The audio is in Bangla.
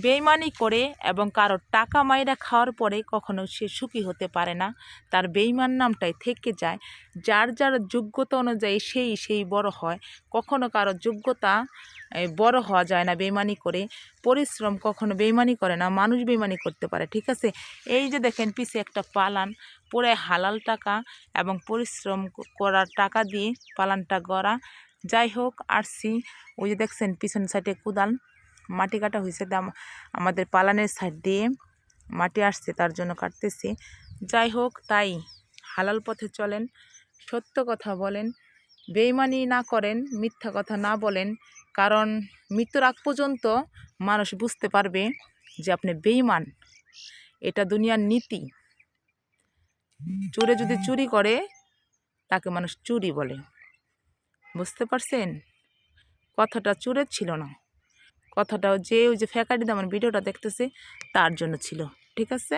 বেইমানি করে এবং কারোর টাকা মাইরা খাওয়ার পরে কখনো সে সুখী হতে পারে না। তার বেইমান নামটাই থেকে যায়। যার যার যোগ্যতা অনুযায়ী সেই বড় হয়। কখনো কারো যোগ্যতা বড় হওয়া যায় না বেইমানি করে। পরিশ্রম কখনো বেইমানি করে না, মানুষ বেইমানি করতে পারে, ঠিক আছে। এই যে দেখেন পিছে একটা পালান, পুরো হালাল টাকা এবং পরিশ্রম করার টাকা দিয়ে পালানটা গড়া। যাই হোক আসছি, ওই যে দেখছেন পিছন সাইডে কোদাল, মাটি কাটা হয়েছে, আমাদের পালানের সাইড দিয়ে মাটি আসছে, তার জন্য কাটতেছি। যাই হোক, তাই হালাল পথে চলেন, সত্য কথা বলেন, বেইমানি না করেন, মিথ্যা কথা না বলেন। কারণ মৃত্যুর আগ পর্যন্ত মানুষ বুঝতে পারবে যে আপনি বেইমান। এটা দুনিয়ার নীতি। চোরে যদি চুরি করে তাকে মানুষ চুরি বলে। বুঝতে পারছেন? কথাটা চোরের ছিল না, কথাটাও যে ওই যে ফ্যাকাটি আমার ভিডিওটা দেখতেছে তার জন্য ছিল, ঠিক আছে।